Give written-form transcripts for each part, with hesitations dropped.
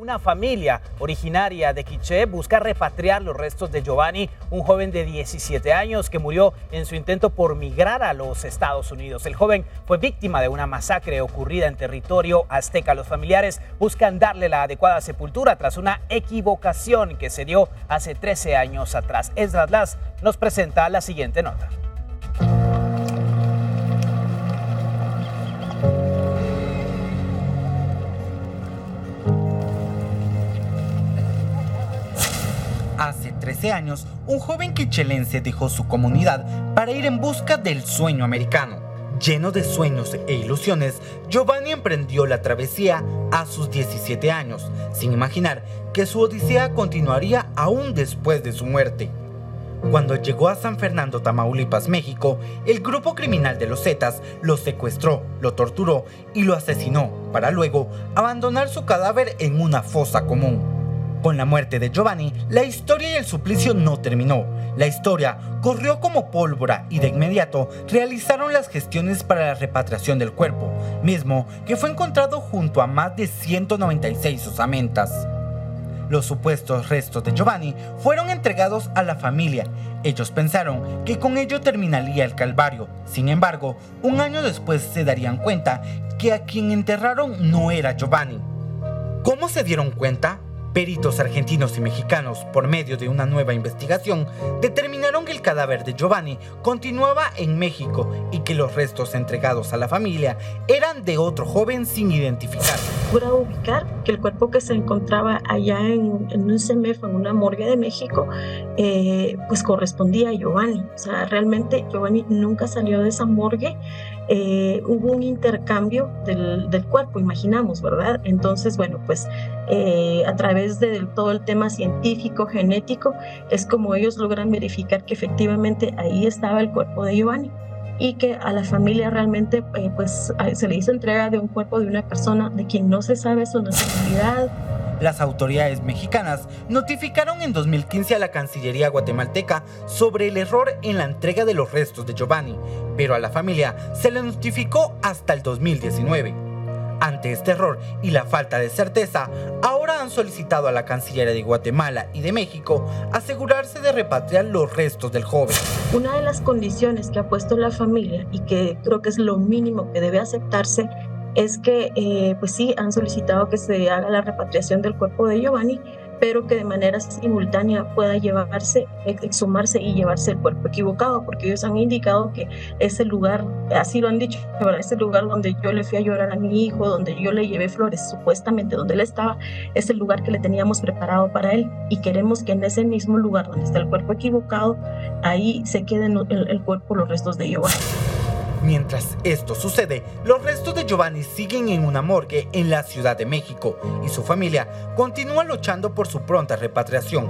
Una familia originaria de Quiché busca repatriar los restos de Giovanni, un joven de 17 años que murió en su intento por migrar a los Estados Unidos. El joven fue víctima de una masacre ocurrida en territorio azteca. Los familiares buscan darle la adecuada sepultura tras una equivocación que se dio hace 13 años atrás. Esdras Las nos presenta la siguiente nota. Hace 13 años, un joven quichelense dejó su comunidad para ir en busca del sueño americano. Lleno de sueños e ilusiones, Giovanni emprendió la travesía a sus 17 años, sin imaginar que su odisea continuaría aún después de su muerte. Cuando llegó a San Fernando, Tamaulipas, México, el grupo criminal de los Zetas lo secuestró, lo torturó y lo asesinó, para luego abandonar su cadáver en una fosa común. Con la muerte de Giovanni, la historia y el suplicio no terminó. La historia corrió como pólvora y de inmediato realizaron las gestiones para la repatriación del cuerpo, mismo que fue encontrado junto a más de 196 osamentas. Los supuestos restos de Giovanni fueron entregados a la familia. Ellos pensaron que con ello terminaría el calvario. Sin embargo, un año después se darían cuenta que a quien enterraron no era Giovanni. ¿Cómo se dieron cuenta? Peritos argentinos y mexicanos, por medio de una nueva investigación, determinaron que el cadáver de Giovanni continuaba en México y que los restos entregados a la familia eran de otro joven sin identificar. Pude ubicar que el cuerpo que se encontraba allá en un CEMEF, en una morgue de México, pues correspondía a Giovanni. O sea, realmente Giovanni nunca salió de esa morgue. Hubo un intercambio del cuerpo, imaginamos, ¿verdad? Entonces, bueno, pues a través de todo el tema científico, genético, es como ellos logran verificar que efectivamente ahí estaba el cuerpo de Giovanni y que a la familia realmente pues se le hizo entrega de un cuerpo de una persona de quien no se sabe su nacionalidad. Las autoridades mexicanas notificaron en 2015 a la Cancillería guatemalteca sobre el error en la entrega de los restos de Giovanni, pero a la familia se le notificó hasta el 2019. Ante este error y la falta de certeza, ahora han solicitado a la Cancillería de Guatemala y de México asegurarse de repatriar los restos del joven. Una de las condiciones que ha puesto la familia y que creo que es lo mínimo que debe aceptarse es que, pues sí, han solicitado que se haga la repatriación del cuerpo de Giovanni, pero que de manera simultánea pueda exhumarse y llevarse el cuerpo equivocado, porque ellos han indicado que ese lugar, así lo han dicho, ese lugar donde yo le fui a llorar a mi hijo, donde yo le llevé flores, supuestamente donde él estaba, es el lugar que le teníamos preparado para él, y queremos que en ese mismo lugar donde está el cuerpo equivocado, ahí se queden el cuerpo, los restos de Giovanni. Mientras esto sucede, los restos de Giovanni siguen en una morgue en la Ciudad de México y su familia continúa luchando por su pronta repatriación.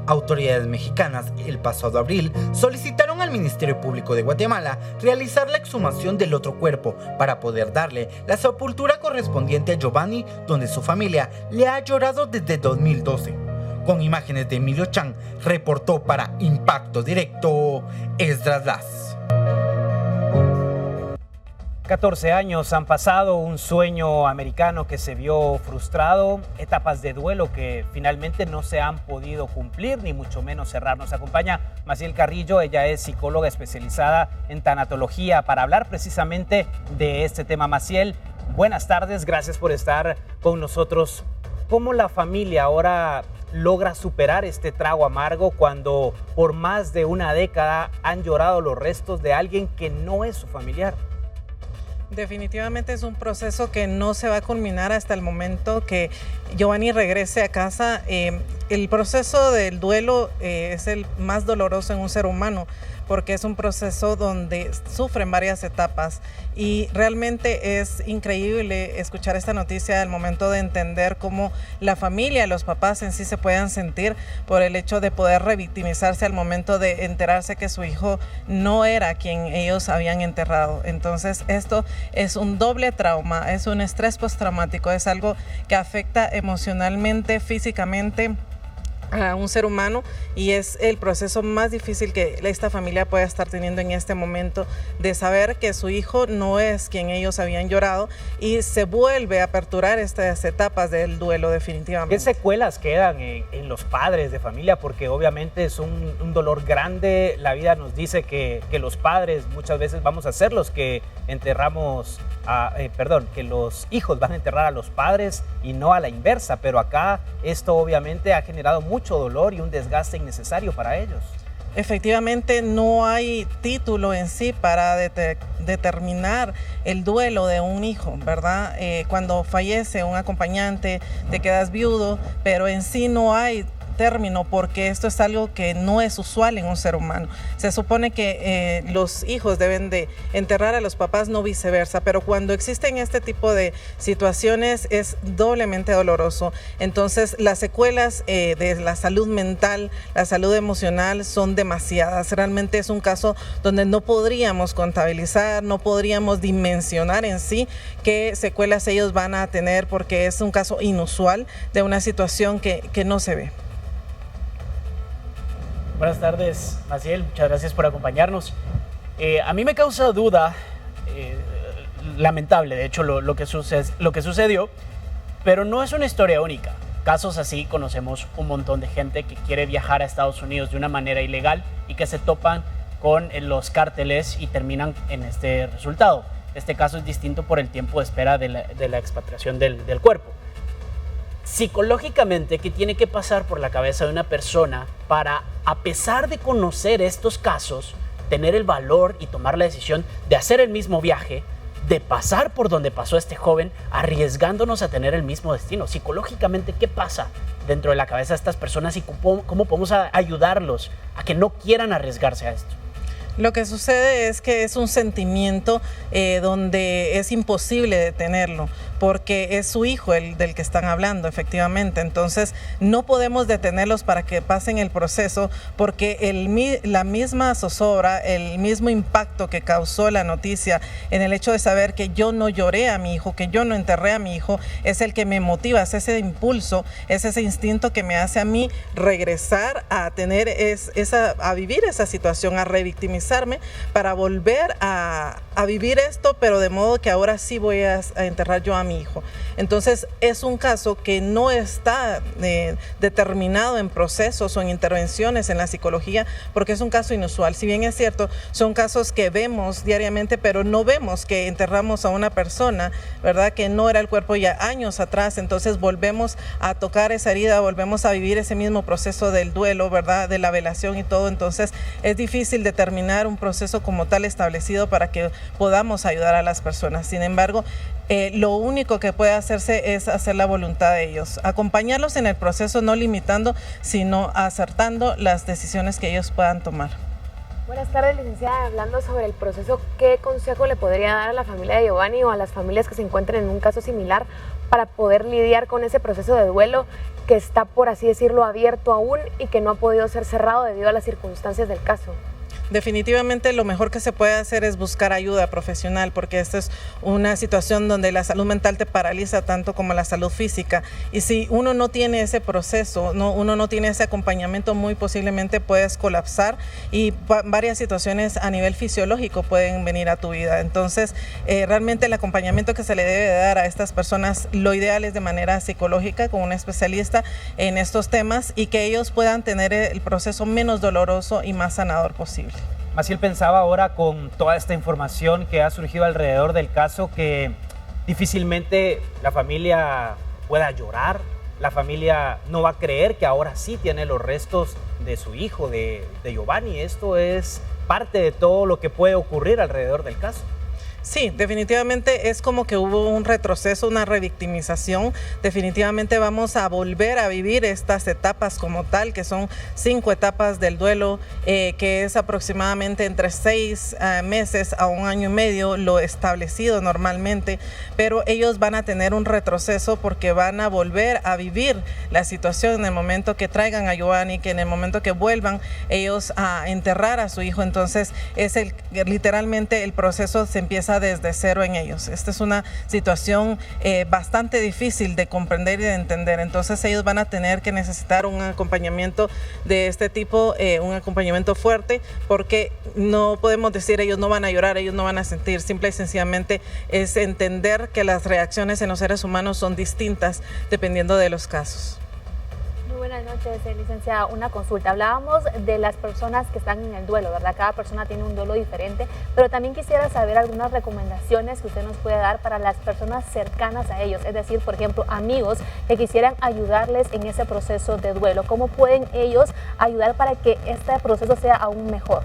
Autoridades mexicanas el pasado abril solicitaron al Ministerio Público de Guatemala realizar la exhumación del otro cuerpo para poder darle la sepultura correspondiente a Giovanni, donde su familia le ha llorado desde 2012. Con imágenes de Emilio Chan, reportó para Impacto Directo, Esdras Las. 14 años han pasado, un sueño americano que se vio frustrado, etapas de duelo que finalmente no se han podido cumplir, ni mucho menos cerrar. Nos acompaña Maciel Carrillo, ella es psicóloga especializada en tanatología, para hablar precisamente de este tema. Maciel, buenas tardes, gracias por estar con nosotros. ¿Cómo la familia ahora logra superar este trago amargo cuando por más de una década han llorado los restos de alguien que no es su familiar? Definitivamente es un proceso que no se va a culminar hasta el momento que Giovanni regrese a casa. El proceso del duelo es el más doloroso en un ser humano, porque es un proceso donde sufren varias etapas, y realmente es increíble escuchar esta noticia al momento de entender cómo la familia, los papás en sí se puedan sentir por el hecho de poder revictimizarse al momento de enterarse que su hijo no era quien ellos habían enterrado. Entonces esto es un doble trauma, es un estrés postraumático, es algo que afecta emocionalmente, físicamente a un ser humano, y es el proceso más difícil que esta familia pueda estar teniendo en este momento, de saber que su hijo no es quien ellos habían llorado, y se vuelve a aperturar estas etapas del duelo definitivamente. ¿Qué secuelas quedan en los padres de familia? Porque obviamente es un dolor grande. La vida nos dice que los padres muchas veces vamos a ser los que enterramos, que los hijos van a enterrar a los padres y no a la inversa, pero acá esto obviamente ha generado mucho dolor y un desgaste innecesario para ellos. Efectivamente, no hay título en sí para determinar el duelo de un hijo, ¿verdad? Cuando fallece un acompañante, te quedas viudo, pero en sí no hay término, porque esto es algo que no es usual en un ser humano. Se supone que los hijos deben de enterrar a los papás, no viceversa, pero cuando existen este tipo de situaciones es doblemente doloroso. Entonces las secuelas de la salud mental, la salud emocional son demasiadas. Realmente es un caso donde no podríamos contabilizar, no podríamos dimensionar en sí qué secuelas ellos van a tener, porque es un caso inusual de una situación que no se ve. Buenas tardes, Maciel, muchas gracias por acompañarnos. A mí me causa duda, lamentable de hecho lo que sucedió, pero no es una historia única. Casos así conocemos un montón de gente que quiere viajar a Estados Unidos de una manera ilegal y que se topan con los cárteles y terminan en este resultado. Este caso es distinto por el tiempo de espera de la expatriación del cuerpo. Psicológicamente, ¿qué tiene que pasar por la cabeza de una persona para, a pesar de conocer estos casos, tener el valor y tomar la decisión de hacer el mismo viaje, de pasar por donde pasó este joven, arriesgándonos a tener el mismo destino? Psicológicamente, ¿qué pasa dentro de la cabeza de estas personas y cómo podemos ayudarlos a que no quieran arriesgarse a esto? Lo que sucede es que es un sentimiento donde es imposible detenerlo, porque es su hijo el del que están hablando, efectivamente. Entonces no podemos detenerlos para que pasen el proceso, porque la misma zozobra, el mismo impacto que causó la noticia en el hecho de saber que yo no lloré a mi hijo, que yo no enterré a mi hijo, es el que me motiva, es ese impulso, es ese instinto que me hace a mí regresar a tener a vivir esa situación, a revictimizarme para volver a vivir esto, pero de modo que ahora sí voy a enterrar yo a mi hijo. Entonces es un caso que no está determinado en procesos o en intervenciones en la psicología, porque es un caso inusual. Si bien es cierto, son casos que vemos diariamente, pero no vemos que enterramos a una persona, ¿verdad?, que no era el cuerpo ya años atrás. Entonces volvemos a tocar esa herida, volvemos a vivir ese mismo proceso del duelo, ¿verdad?, de la velación y todo. Entonces es difícil determinar un proceso como tal establecido para que podamos ayudar a las personas. Sin embargo, lo único que puede hacerse es hacer la voluntad de ellos, acompañarlos en el proceso, no limitando, sino acertando las decisiones que ellos puedan tomar. Buenas tardes, licenciada. Hablando sobre el proceso, ¿qué consejo le podría dar a la familia de Giovanni o a las familias que se encuentren en un caso similar para poder lidiar con ese proceso de duelo que está, por así decirlo, abierto aún y que no ha podido ser cerrado debido a las circunstancias del caso? Definitivamente lo mejor que se puede hacer es buscar ayuda profesional, porque esta es una situación donde la salud mental te paraliza tanto como la salud física, y si uno no tiene ese proceso, uno no tiene ese acompañamiento, muy posiblemente puedes colapsar y varias situaciones a nivel fisiológico pueden venir a tu vida. Entonces realmente el acompañamiento que se le debe dar a estas personas, lo ideal es de manera psicológica con un especialista en estos temas, y que ellos puedan tener el proceso menos doloroso y más sanador posible. Maciel, pensaba ahora con toda esta información que ha surgido alrededor del caso que difícilmente la familia pueda llorar, la familia no va a creer que ahora sí tiene los restos de su hijo, de Giovanni. Esto es parte de todo lo que puede ocurrir alrededor del caso. Sí, definitivamente es como que hubo un retroceso, una revictimización. Definitivamente vamos a volver a vivir estas etapas como tal, que son 5 etapas del duelo, que es aproximadamente entre 6 meses a 1 año y medio, lo establecido normalmente, pero ellos van a tener un retroceso porque van a volver a vivir la situación en el momento que traigan a Giovanni, que en el momento que vuelvan ellos a enterrar a su hijo. Entonces literalmente el proceso se empieza empieza desde cero en ellos. Esta es una situación bastante difícil de comprender y de entender. Entonces ellos van a tener que necesitar un acompañamiento de este tipo, un acompañamiento fuerte, porque no podemos decir ellos no van a llorar, ellos no van a sentir. Simple y sencillamente es entender que las reacciones en los seres humanos son distintas dependiendo de los casos. Muy buenas noches, licenciada. Una consulta. Hablábamos de las personas que están en el duelo, ¿verdad? Cada persona tiene un duelo diferente, pero también quisiera saber algunas recomendaciones que usted nos puede dar para las personas cercanas a ellos, es decir, por ejemplo, amigos que quisieran ayudarles en ese proceso de duelo. ¿Cómo pueden ellos ayudar para que este proceso sea aún mejor?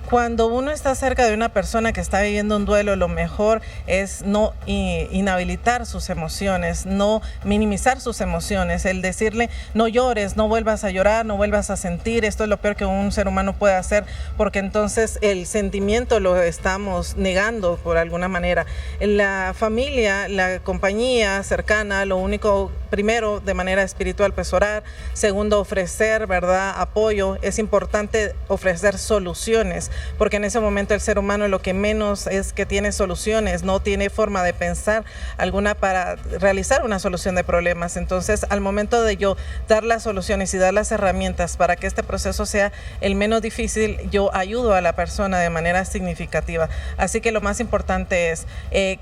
Cuando uno está cerca de una persona que está viviendo un duelo, lo mejor es no inhabilitar sus emociones, no minimizar sus emociones, el decirle no llores, no vuelvas a llorar, no vuelvas a sentir. Esto es lo peor que un ser humano puede hacer, porque entonces el sentimiento lo estamos negando por alguna manera. La familia, la compañía cercana, lo único, primero, de manera espiritual, pues orar. Segundo, ofrecer, ¿verdad?, apoyo. Es importante ofrecer soluciones, porque en ese momento el ser humano lo que menos es que tiene soluciones, no tiene forma de pensar alguna para realizar una solución de problemas. Entonces, al momento de yo dar las soluciones y dar las herramientas para que este proceso sea el menos difícil, yo ayudo a la persona de manera significativa. Así que lo más importante es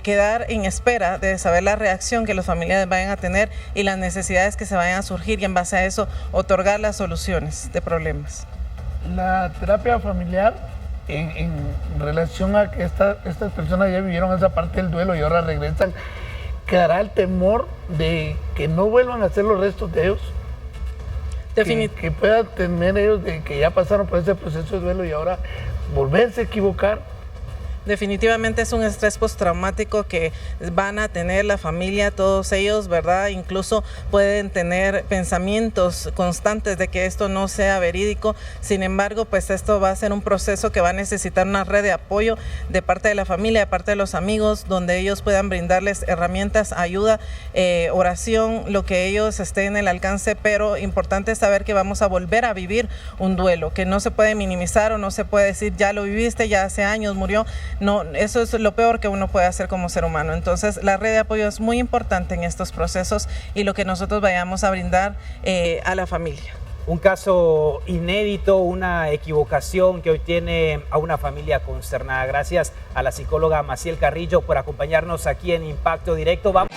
quedar en espera de saber la reacción que los familiares vayan a tener y las necesidades que se vayan a surgir, y en base a eso otorgar las soluciones de problemas. La terapia familiar, en relación a que estas personas ya vivieron esa parte del duelo y ahora regresan, ¿quedará el temor de que no vuelvan a hacer los restos de ellos? Que puedan tener ellos de que ya pasaron por ese proceso de duelo y ahora volverse a equivocar. Definitivamente es un estrés postraumático que van a tener la familia, todos ellos, ¿verdad? Incluso pueden tener pensamientos constantes de que esto no sea verídico. Sin embargo, pues esto va a ser un proceso que va a necesitar una red de apoyo de parte de la familia, de parte de los amigos, donde ellos puedan brindarles herramientas, ayuda, oración, lo que ellos estén en el alcance. Pero importante es saber que vamos a volver a vivir un duelo, que no se puede minimizar o no se puede decir ya lo viviste, ya hace años murió. No, eso es lo peor que uno puede hacer como ser humano. Entonces, la red de apoyo es muy importante en estos procesos y lo que nosotros vayamos a brindar a la familia. Un caso inédito, una equivocación que hoy tiene a una familia consternada. Gracias a la psicóloga Maciel Carrillo por acompañarnos aquí en Impacto Directo. Vamos